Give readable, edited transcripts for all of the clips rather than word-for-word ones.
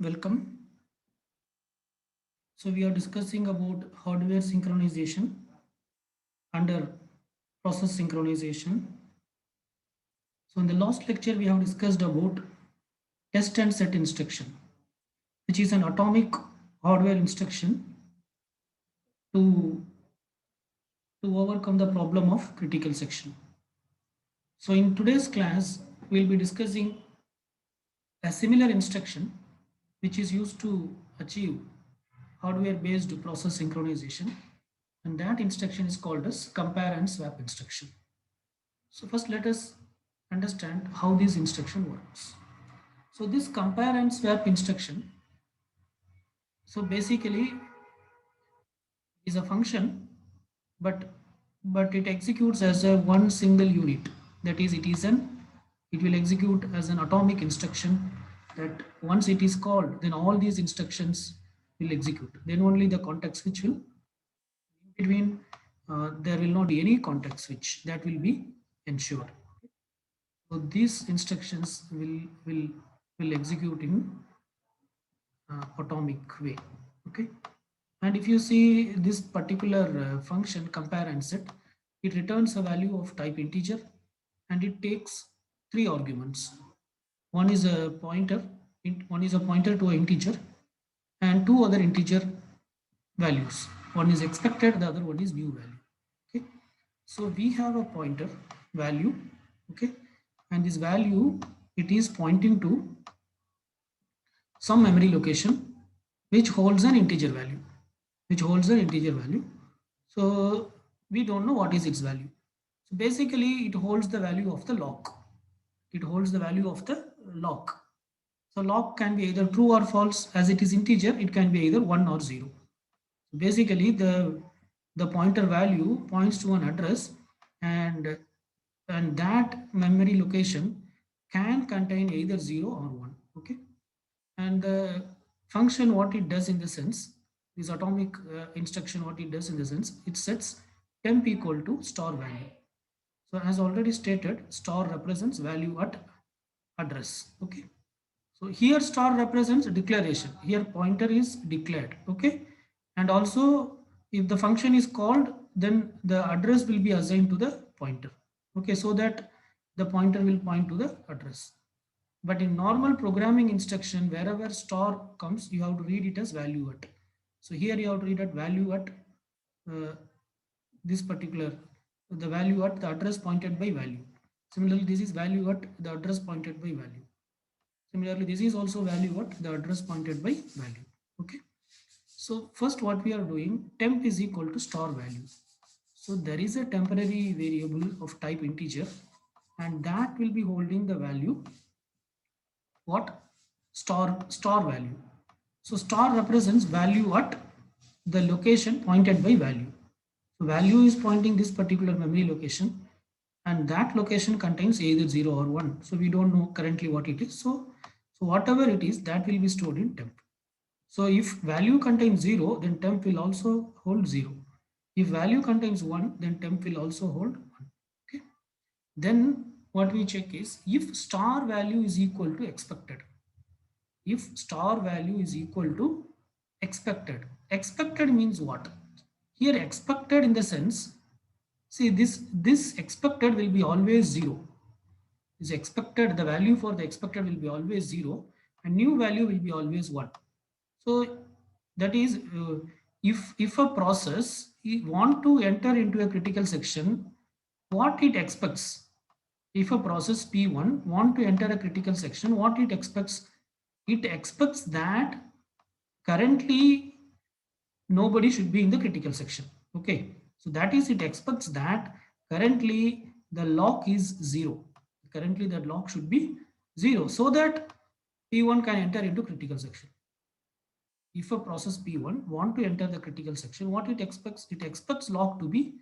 Welcome. So we are discussing about hardware synchronization under process synchronization. So in the last lecture we have discussed about test and set instruction, which is an atomic hardware instruction to overcome the problem of critical section. So in today's class we will be discussing a similar instruction which is used to achieve hardware based process synchronization, and that instruction is called as compare and swap instruction. So first let us understand how this instruction works. So this compare and swap instruction, so basically is a function, but it executes as a one single unit. That is, it will execute as an atomic instruction, that once it is called, then all these instructions will execute. Then only the context switch will in between. There will not be any context switch, that will be ensured. So these instructions will execute in atomic way. Okay, and if you see this particular function compare and set, it returns a value of type integer, and it takes three arguments. One is a pointer, one is a pointer to an integer, and two other integer values. One is expected, the other one is new value. Okay, so we have a pointer value. Okay, and this value, it is pointing to some memory location which holds an integer value, so we don't know what is its value. So basically it holds the value of the lock. So lock can be either true or false. As it is integer, it can be either 1 or 0. So basically the pointer value points to an address, and that memory location can contain either 0 or 1. Okay, and the function, what it does in the sense, this atomic instruction, what it does in the sense, it sets temp equal to star value. So as already stated, star represents value at address. Okay, so here star represents declaration, here pointer is declared. Okay, and also if the function is called, then the address will be assigned to the pointer. Okay, so that the pointer will point to the address. But in normal programming instruction, wherever star comes, you have to read it as value at. So here you have to read at value at uh, this particular, the value at the address pointed by value. Similarly, this is value at the address pointed by value. Similarly, this is also value at the address pointed by value. Okay. So first what we are doing, temp is equal to star value. So there is a temporary variable of type integer, and that will be holding the value what, star value. So star represents value at the location pointed by value. So value is pointing this particular memory location, and that location contains either 0 or 1. So we don't know currently what it is. So whatever it is, that will be stored in temp. So if value contains 0, then temp will also hold 0. If value contains 1, then temp will also hold 1. Okay, then what we check is if star value is equal to expected. If star value is equal to expected means what? Here expected in the sense, see this expected will be always 0. Is expected, the value for the expected will be always 0, and new value will be always 1. So that is, if a process want to enter into a critical section, what it expects, if a process P1 want to enter a critical section, what it expects? It expects that currently nobody should be in the critical section. Okay, so that is, it expects that currently the lock is 0. Currently that lock should be 0, so that P1 can enter into critical section. If a process P1 want to enter the critical section, what it expects? It expects lock to be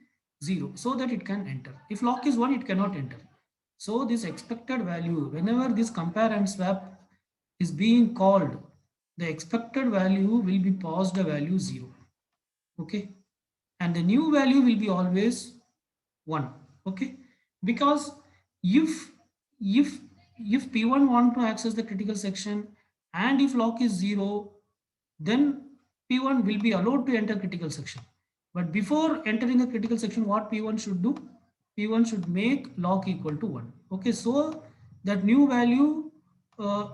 0 so that it can enter. If lock is 1, it cannot enter. So this expected value, whenever this compare and swap is being called, the expected value will be passed a value 0. Okay, and the new value will be always 1. Okay, because if if P1 want to access the critical section, and if lock is 0, then P1 will be allowed to enter critical section. But before entering the critical section, what P1 should do? P1 should make lock equal to 1. Okay, so that new value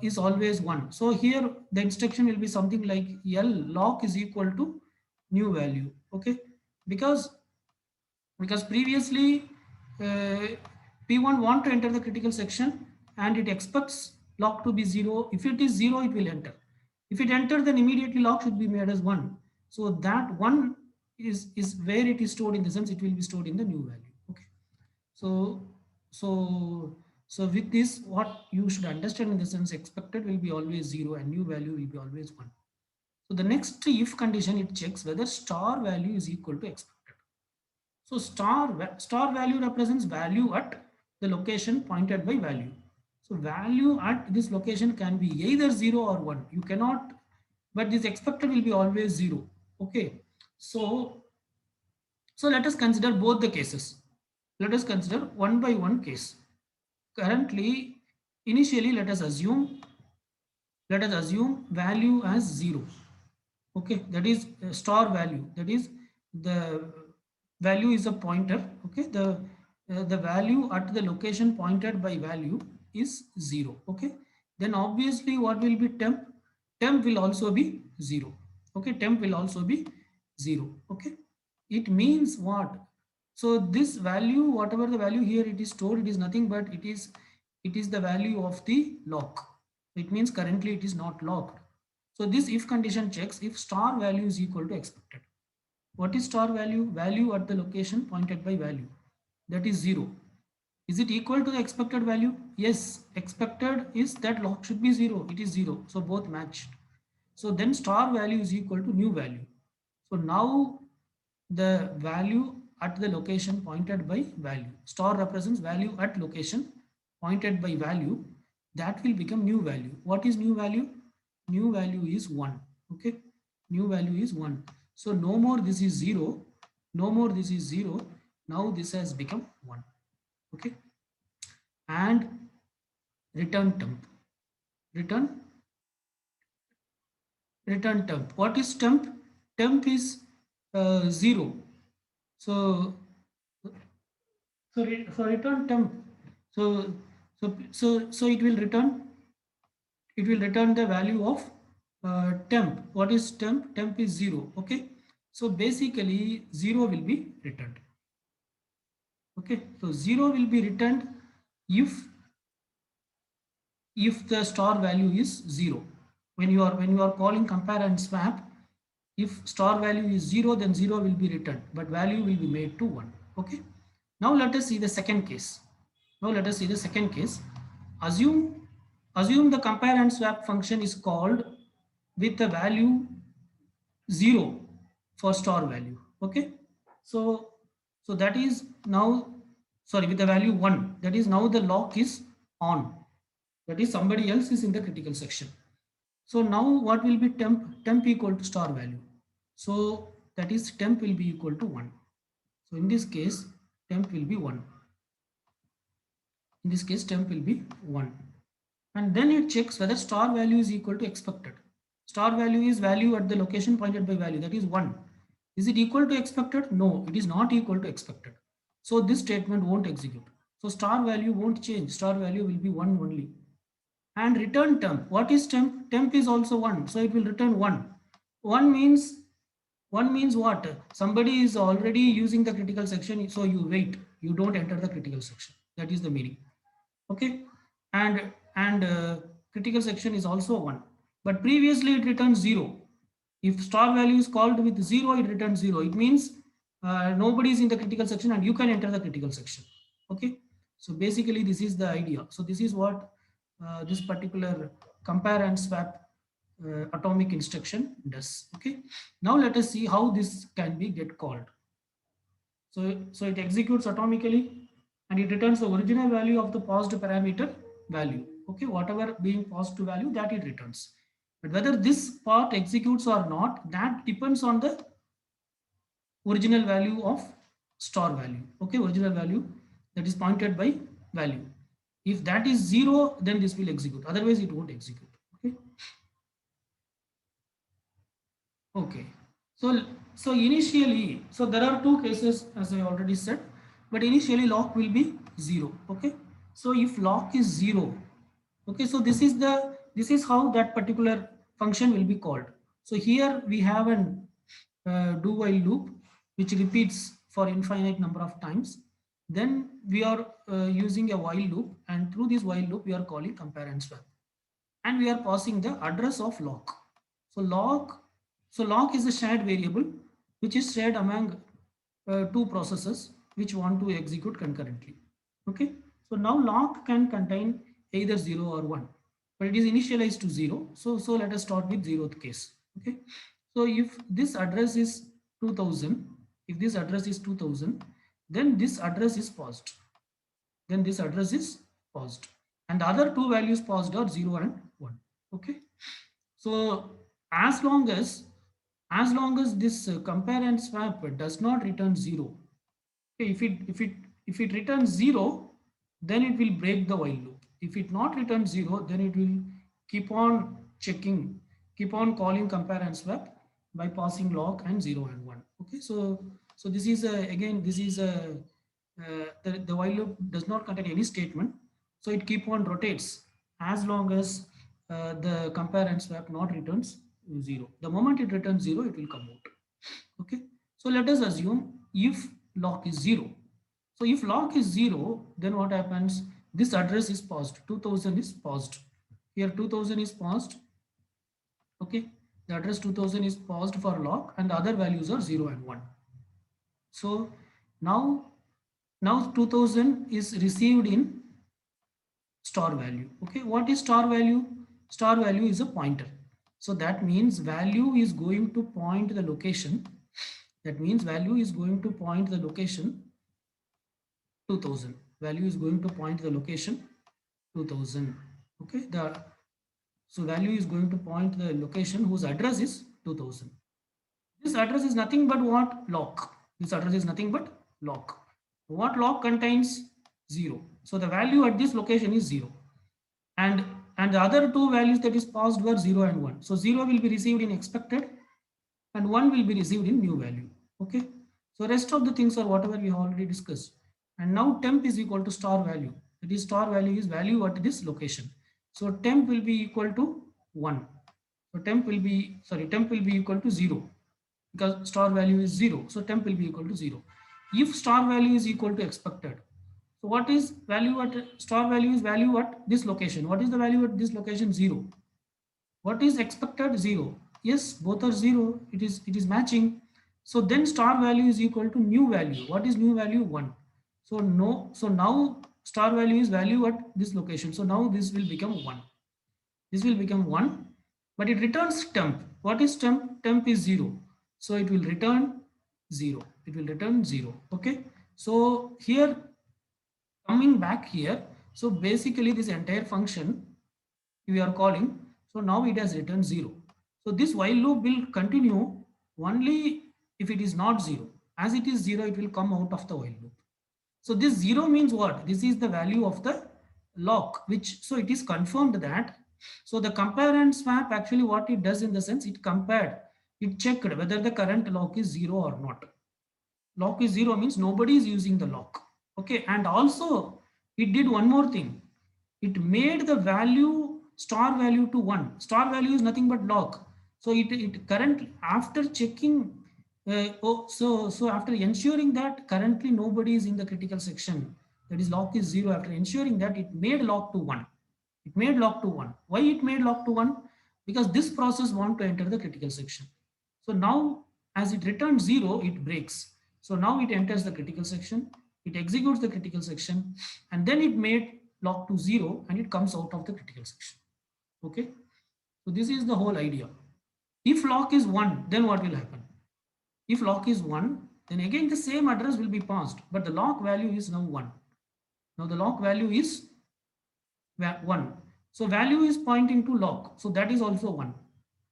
is always 1. So here the instruction will be something like L lock is equal to new value. Okay, because previously uh, P1 want to enter the critical section and it expects lock to be 0. If it is 0, it will enter. If it enter, then immediately lock should be made as 1. So that 1 is where it is stored, in the sense it will be stored in the new value. Okay. So so so with this, what you should understand, in the sense expected will be always 0 and new value will be always 1. So the next if condition, it checks whether star value is equal to expected. So star value represents value at the location pointed by value. So value at this location can be either 0 or 1. You cannot, but this expected will be always 0. Okay. So let us consider both the cases. Let us consider one by one case. Currently, initially, let us assume value as 0. Okay, that is star value, that is the value is a pointer. Okay, the value at the location pointed by value is 0. Okay, then obviously what will be temp will also be 0. Okay, temp will also be 0. Okay, it means what? So this value, whatever the value here it is stored, it is nothing but it is the value of the lock. It means currently it is not locked. So this if condition checks if star value is equal to expected. What is star value? Value at the location pointed by value. That is 0. Is it equal to the expected value? Yes. Expected is that lock should be 0. It is 0. So both matched. So then star value is equal to new value. So now the value at the location pointed by value. Star represents value at location pointed by value. That will become new value. What is new value? New value is 1. Okay. New value is 1. So no more this is 0. No more this is 0. Now this has become 1. Okay. And return temp. Return temp. What is temp? Temp is 0. So so return temp. So it will return the value of temp. What is temp? Temp is 0. Okay. So basically 0 will be returned. Okay. So 0 will be returned if the star value is 0. When you are calling compare and swap, if star value is 0, then 0 will be returned, but value will be made to 1. Okay. Now let us see the second case. Assume the compare and swap function is called with the value 0 for star value. Okay. So that is now, sorry, with the value 1, that is now the lock is on. That is somebody else is in the critical section. So now what will be temp equal to star value. So that is temp will be equal to 1. So in this case temp will be 1. In this case temp will be 1. And then it checks whether star value is equal to expected. Star value is value at the location pointed by value, that is 1. Is it equal to expected? No, it is not equal to expected. So this statement won't execute. So star value won't change. Star value will be 1 only. And return temp. What is temp? Temp is also 1. So it will return 1. 1 means what? Somebody is already using the critical section, so you wait. You don't enter the critical section. That is the meaning. Okay. And critical section is also 1. But previously it returns 0. If star value is called with 0, it returns 0. It means nobody is in the critical section and you can enter the critical section. Okay. So basically this is the idea. So this is what this particular compare and swap atomic instruction does. Okay. Now let us see how this can be get called. So it executes atomically and it returns the original value of the paused parameter value. Okay, whatever being paused to value, that it returns. But whether this part executes or not, that depends on the original value of star value. Okay, original value that is pointed by value. If that is 0, then this will execute. Otherwise, it won't execute. Okay. Okay. So, so initially, so there are two cases as I already said, but initially lock will be 0. Okay. So if lock is 0, okay, so this is how that particular function will be called. So here we have an do while loop which repeats for infinite number of times. Then we are using a while loop, and through this while loop we are calling compare and swap, and we are passing the address of lock. So lock is a shared variable which is shared among two processes which want to execute concurrently. Okay. So now lock can contain either 0 or 1, but it is initialized to 0. So let us start with 0th case. Okay. So if this address is 2000, if this address is 2000, then this address is paused. Then this address is paused. And the other two values paused are 0 and 1. Okay. So as long as this compare and swap does not return 0, okay, if it returns 0, then it will break the while loop. If it not returns 0, then it will keep on checking, keep on calling compare and swap by passing lock and 0 and 1. Okay, so this is a, again this is a the while loop does not contain any statement, so it keep on rotates as long as the compare and swap not returns 0. The moment it returns 0, it will come out. Okay, so let us assume if lock is 0. So if lock is 0, then what happens? This address is paused. 2000 is paused. Here 2000 is paused. Okay, the address 2000 is paused for lock, and the other values are 0 and 1. So now 2000 is received in star value. Okay, what is star value? Star value is a pointer. So that means value is going to point the location. That means value is going to point the location 2000. Value is going to point the location 2000. Okay, so value is going to point the location whose address is 2000. This address is nothing but what? Lock. This address is nothing but lock. What lock contains? 0. So the value at this location is 0. And the other two values that is passed were 0 and 1. So 0 will be received in expected, and 1 will be received in new value. Okay. So rest of the things are whatever we already discussed. And now temp is equal to star value. That is, star value is value at this location. So temp will be equal to 1. So temp will be equal to 0, because star value is 0. So temp will be equal to 0. If star value is equal to expected, so what is value at star value is value at this location. What is the value at this location? 0. What is expected? 0. Yes, both are 0. It is matching. So then star value is equal to new value. What is new value? 1. So no, so now star value is value at this location. So now this will become 1. This will become 1, but it returns temp. What is temp? Temp is 0. So it will return 0. It will return 0. Okay. So here, coming back here, so basically this entire function we are calling, so now it has returned 0. So this while loop will continue only if it is not 0. As it is 0, it will come out of the while loop. So this 0 means what? This is the value of the lock, which, so it is confirmed that, so the compare and swap, actually what it does in the sense, it compared, it checked whether the current lock is 0 or not. Lock is 0 means nobody is using the lock. Okay, and also it did one more thing. It made the value star value to 1. Star value is nothing but lock. So it currently, after checking, so after ensuring that currently nobody is in the critical section, that is lock is 0, after ensuring that, it made lock to 1. It made lock to 1. Why it made lock to 1? Because this process want to enter the critical section. So now as it returns 0, it breaks. So now it enters the critical section, it executes the critical section, and then it made lock to 0 and it comes out of the critical section. Okay. So this is the whole idea. If lock is 1, then what will happen? If lock is 1, then again the same address will be passed, but the lock value is now 1. Now the lock value is 1. So value is pointing to lock. So that is also 1.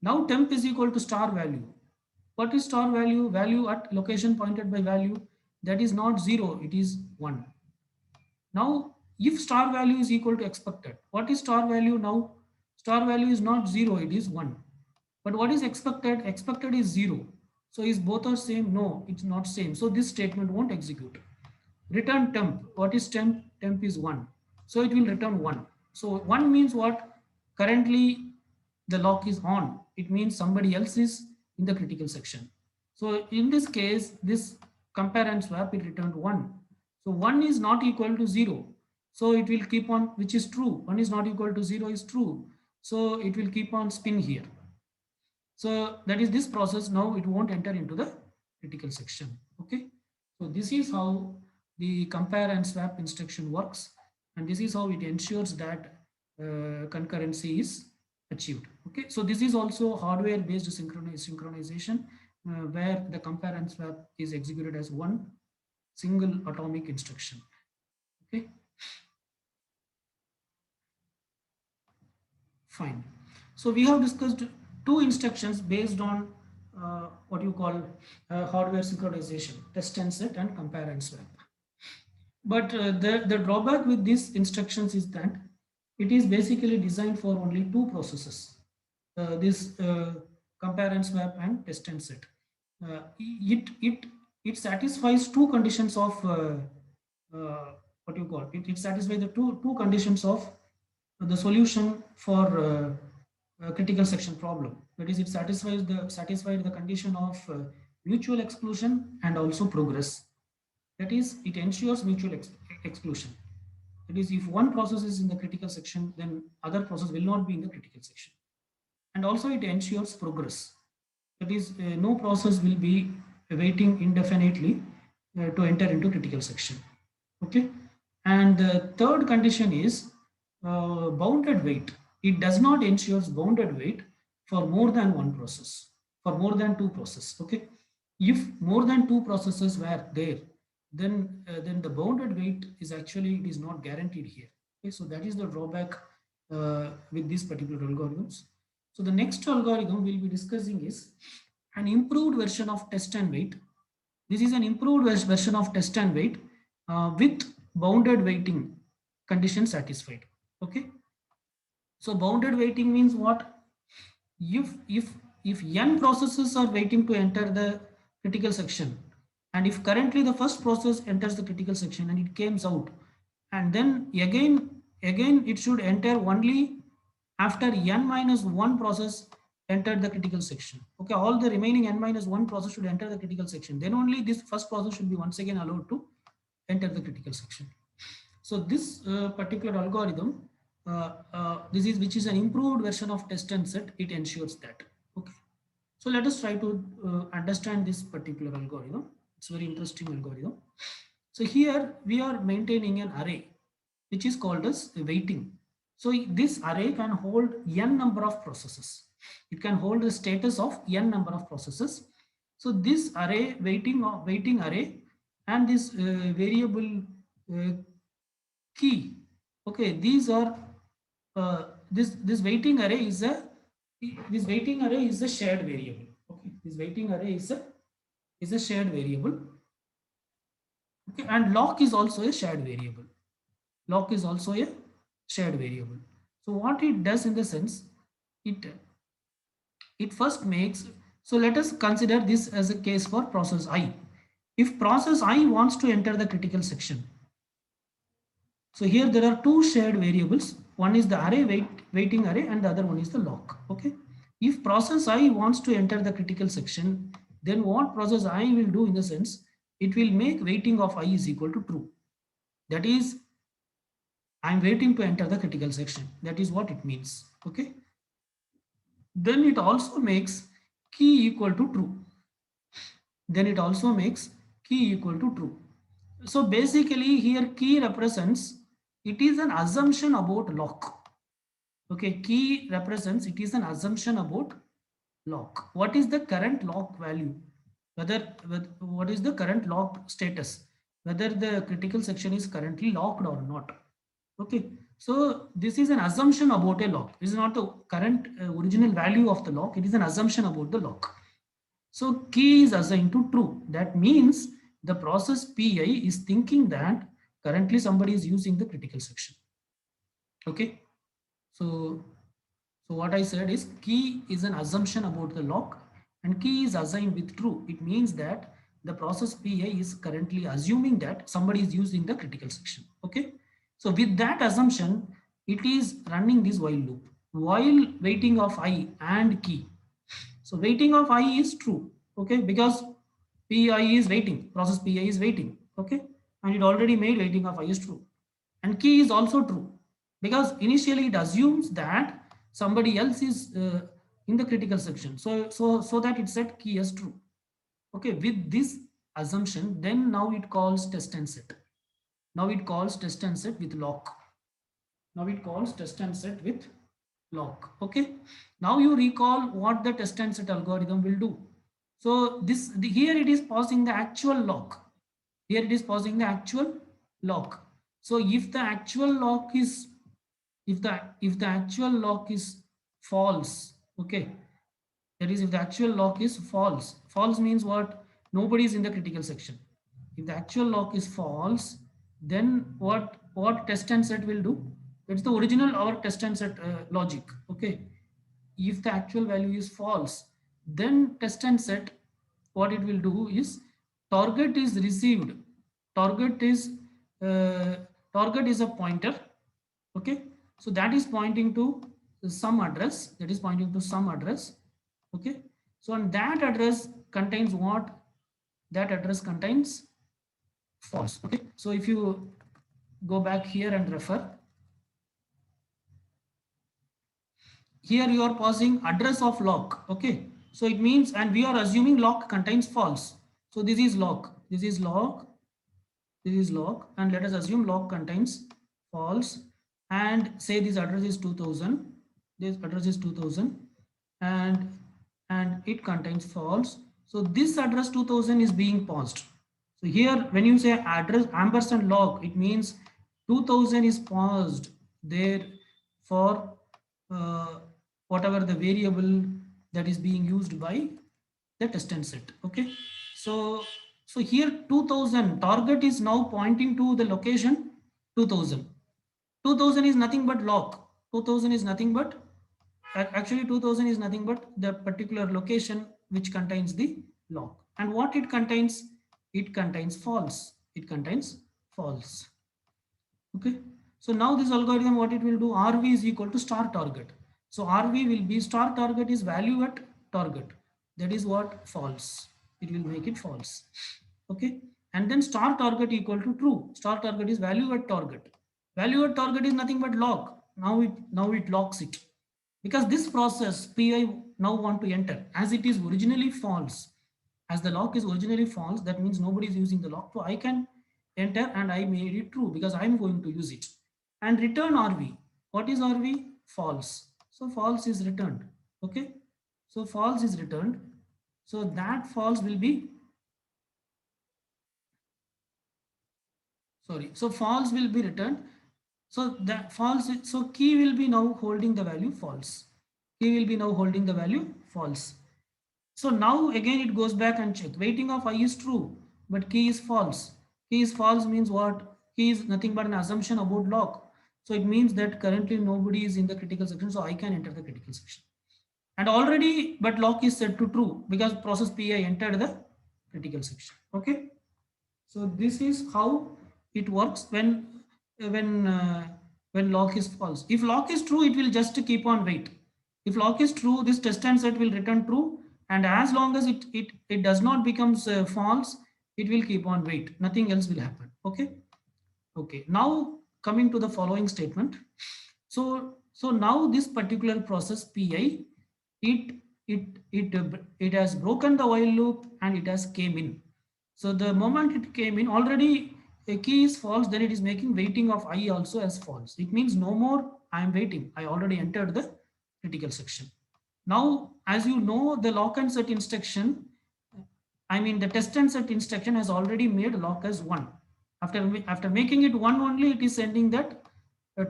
Now temp is equal to star value. What is star value? Value at location pointed by value. That is not 0, it is 1. Now if star value is equal to expected, what is star value now? Star value is not 0, it is 1. But what is expected? Expected is 0. So is both are same? No, it's not same. So this statement won't execute. Return temp. What is temp? Temp is 1. So it will return 1. So 1 means what? Currently the lock is on. It means somebody else is in the critical section. So in this case, this compare and swap, it returned 1. So 1 is not equal to 0. So it will keep on, which is true. 1 is not equal to 0 is true. So it will keep on spin here. So that is this process. Now it won't enter into the critical section. Okay. So this is how the compare and swap instruction works. And this is how it ensures that concurrency is achieved. Okay. So this is also hardware based synchronization where the compare and swap is executed as one single atomic instruction. Okay. Fine. So we have discussed two instructions based on what you call hardware synchronization, test and set and compare and swap. But the drawback with these instructions is that it is basically designed for only two processes, this compare and swap and test and set. It satisfies two conditions of what you call it. It satisfies the two conditions of the solution for critical section problem. That is, it satisfied the condition of mutual exclusion and also progress. That is, it ensures mutual exclusion. That is, if one process is in the critical section, then other process will not be in the critical section. And also it ensures progress. That is, no process will be waiting indefinitely to enter into critical section. Okay. And the third condition is bounded wait. It does not ensure bounded wait for more than one process, for more than two processes. Okay. If more than two processes were there, then the bounded wait is actually, it is not guaranteed here. Okay. So that is the drawback with these particular algorithms. So the next algorithm we'll be discussing is an improved version of test and wait. This is an improved version of test and wait with bounded waiting condition satisfied. Okay. So bounded waiting means what? If n processes are waiting to enter the critical section, and if currently the first process enters the critical section and it comes out, and then again it should enter only after n minus 1 process entered the critical section. Okay, all the remaining n minus 1 process should enter the critical section. Then only this first process should be once again allowed to enter the critical section. So this particular algorithm, this is which is an improved version of test and set. It ensures that. Okay. So let us try to understand this particular algorithm. It's a very interesting algorithm. So here we are maintaining an array, which is called as waiting. So this array can hold n number of processes. It can hold the status of n number of processes. So this array waiting array and this variable key. Okay, these are this waiting array is a shared variable. Okay, this waiting array is a shared variable. Okay, and lock is also a shared variable. Lock is also a shared variable. So what it does in the sense, it first makes, so let us consider this as a case for process I. If process I wants to enter the critical section, so here there are two shared variables. One is the array waiting array and the other one is the lock. Okay. If process I wants to enter the critical section, then what process I will do in the sense, it will make waiting of I is equal to true. That is, I'm waiting to enter the critical section. That is what it means. Okay. Then it also makes key equal to true. Then it also makes key equal to true. So basically here key represents, it is an assumption about lock. Okay, key represents, it is an assumption about lock. What is the current lock value? What is the current lock status? Whether the critical section is currently locked or not. Okay, so this is an assumption about a lock. This is not the current original value of the lock. It is an assumption about the lock. So key is assigned to true. That means the process PI is thinking that currently somebody is using the critical section. Okay. So So what I said is key is an assumption about the lock and key is assigned with true. It means that the process PI is currently assuming that somebody is using the critical section. Okay. So with that assumption, it is running this while loop while waiting of I and key. So waiting of I is true. Okay. Because PI is waiting, process PI is waiting. Okay. And it already made waiting of I is true. And key is also true because initially it assumes that somebody else is in the critical section. So that it set key as true. Okay, with this assumption, then now it calls test and set. Now it calls test and set with lock. Now it calls test and set with lock. Okay. Now you recall what the test and set algorithm will do. So here it is pausing the actual lock. Here it is pausing the actual lock. So if the actual lock is if the actual lock is false, okay, that is if the actual lock is false. False means what? Nobody is in the critical section. If the actual lock is false, then what test and set will do? It's the original or test and set logic. Okay. If the actual value is false, then test and set, what it will do is target is received. Target is uh, target is a pointer. Okay. So that is pointing to some address. That is pointing to some address. Okay. So and that address contains what? That address contains false. Okay. So if you go back here and refer, here you are passing address of lock. Okay. So it means, and we are assuming lock contains false. So this is lock. This is lock. This is lock. And let us assume lock contains false. And say this address is 2000. This address is 2000. And it contains false. So this address 2000 is being paused. So here when you say address ampersand log, it means 2000 is paused there for whatever the variable that is being used by the test and set. Okay. So here 2000 target is now pointing to the location 2000. 2000 is nothing but lock. 2000 is nothing but actually 2000 is nothing but the particular location which contains the lock. And what it contains? It contains false. It contains false. Okay. So now this algorithm, what it will do? RV is equal to star target. So RV will be star target is value at target. That is what? False. It will make it false. Okay. And then star target equal to true. Star target is value at target. Value at target is nothing but lock. Now it locks it. Because this process PI now want to enter as it is originally false. As the lock is originally false, that means nobody is using the lock. So I can enter and I made it true because I'm going to use it. And return RV. What is RV? False. So false is returned. Okay. So false is returned. So that false will be, sorry. So false will be returned. So that false, so key will be now holding the value false. Key will be now holding the value false. So now again it goes back and check. Waiting of I is true, but key is false. Key is false means what? Key is nothing but an assumption about lock. So it means that currently nobody is in the critical section, so I can enter the critical section. And already, but lock is set to true because process PI entered the critical section. Okay. So this is how it works when uh, when lock is false. If lock is true, it will just keep on wait. If lock is true, this test and set will return true, and as long as it does not becomes false, it will keep on wait. Nothing else will happen. Okay. Okay. Now coming to the following statement. So now this particular process PI, it it has broken the while loop and it has came in. So the moment it came in, already a key is false, then it is making waiting of I also as false. It means no more I am waiting. I already entered the critical section. Now, as you know, the lock and set instruction, I mean the test and set instruction has already made lock as 1. After making it 1 only, it is sending that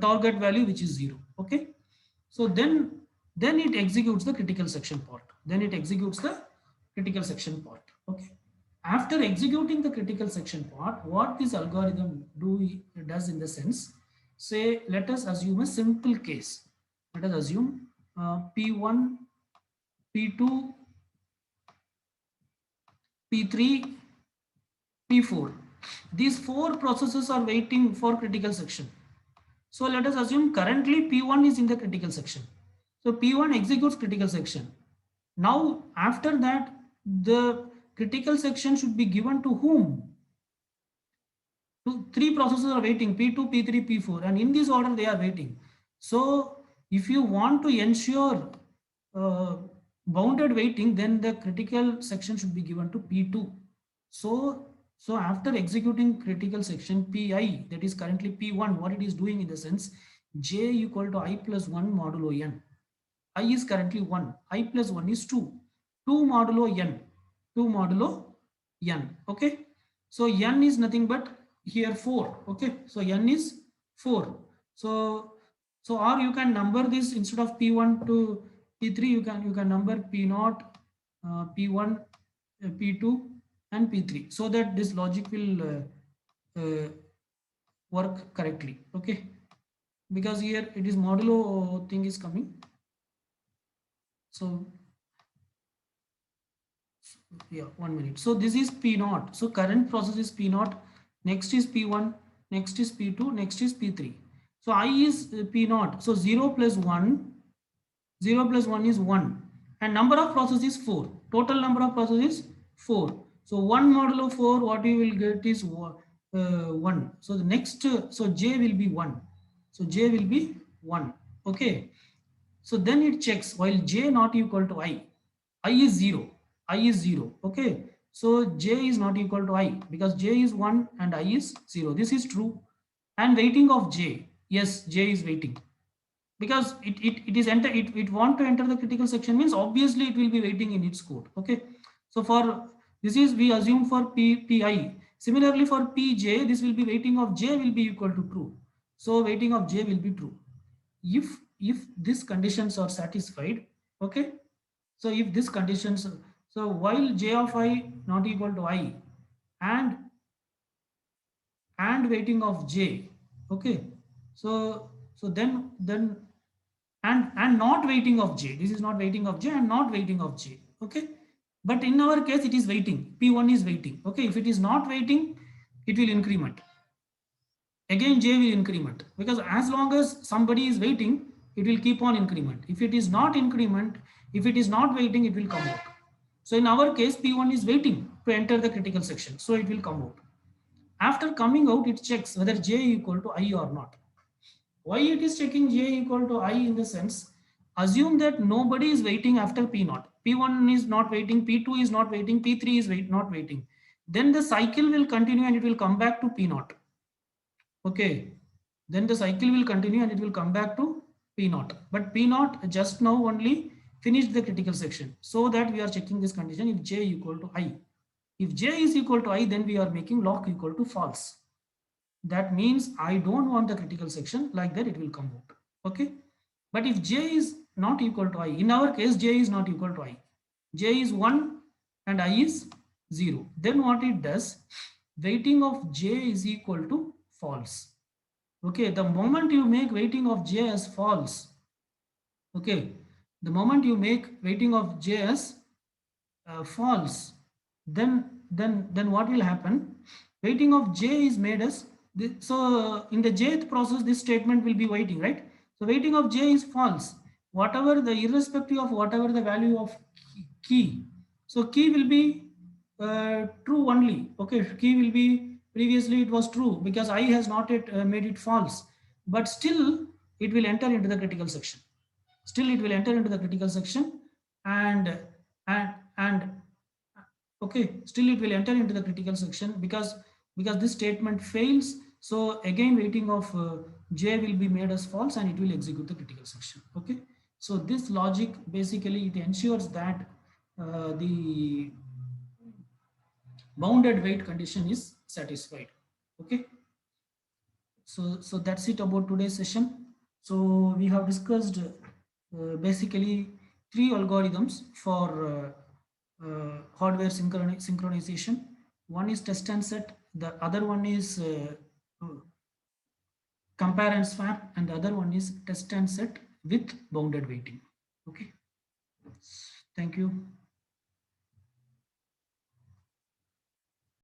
target value which is 0. Okay. So then it executes the critical section part. Then it executes the critical section part. Okay. After executing the critical section part, what this algorithm does in the sense, say, let us assume a simple case. Let us assume P1, P2, P3, P4. These four processes are waiting for critical section. So let us assume currently P1 is in the critical section. So P1 executes critical section. Now after that, the critical section should be given to whom? Three processes are waiting, P2, P3, P4, and in this order they are waiting. So if you want to ensure uh, bounded waiting, then the critical section should be given to P2. So after executing critical section Pi, that is currently P1, what it is doing in the sense, j equal to I plus 1 modulo n. I is currently 1, I plus 1 is 2, 2 modulo n, 2 modulo n, okay. So n is nothing but here 4, okay. So n is 4. So or you can number this, instead of P1 to P3, you can number P0, P1, P2 and P3, so that this logic will work correctly, okay. Because here it is modulo thing is coming. So yeah, 1 minute. So this is P0. So current process is P0, next is P1, next is P2, next is P3. So I is P0. So 0 plus 1, 0 plus 1 is 1, and number of process is 4. Total number of process is 4. So 1 modulo 4, what you will get is 1. So the next, so j will be 1. So j will be 1, okay. So then it checks, while j not equal to I is 0, I is 0, okay. So j is not equal to I, because j is 1 and I is 0. This is true. And waiting of j, yes, j is waiting, because it is enter, it want to enter the critical section, means obviously it will be waiting in its code, okay. So for this is, we assume for Pi. Similarly for Pj, this will be waiting of j will be equal to true. So waiting of j will be true. If these conditions are satisfied, okay. So if these conditions, so while j of I not equal to I, and waiting of j, okay. So then and not waiting of j, this is not waiting of j and not waiting of j, okay. But in our case it is waiting, P1 is waiting, okay. If it is not waiting, it will increment, again j will increment, because as long as somebody is waiting, it will keep on increment. If it is not increment, if it is not waiting, it will come out. So in our case, P1 is waiting to enter the critical section, so it will come out. After coming out, it checks whether j equal to I or not. Why it is checking j equal to I? In the sense, assume that nobody is waiting after P0, P1 is not waiting, P2 is not waiting, P3 is not waiting, then the cycle will continue and it will come back to P0, okay. Then the cycle will continue and it will come back to P0, but P0 just now only finished the critical section, so that we are checking this condition if j equal to I. If j is equal to I, then we are making lock equal to false. That means I don't want the critical section, like that it will come out, okay. But if j is not equal to I, in our case j is not equal to I, j is 1 and I is 0, then what it does, waiting of j is equal to false, okay. The moment you make waiting of j as false, okay, the moment you make waiting of j as false, then what will happen, waiting of j is made as this. So in the jth process, this statement will be waiting, right? So waiting of j is false, whatever the, irrespective of whatever the value of key. So key will be true only, okay. Key will be, previously it was true because I has not yet made it false, but still it will enter into the critical section, still it will enter into the critical section, and and okay, still it will enter into the critical section, because this statement fails. So again waiting of j will be made as false and it will execute the critical section, okay. So this logic basically it ensures that the bounded wait condition is satisfied, okay. So that's it about today's session. So we have discussed basically three algorithms for hardware synchronization. One is test and set, the other one is compare and swap, and the other one is test and set with bounded waiting. Thank you.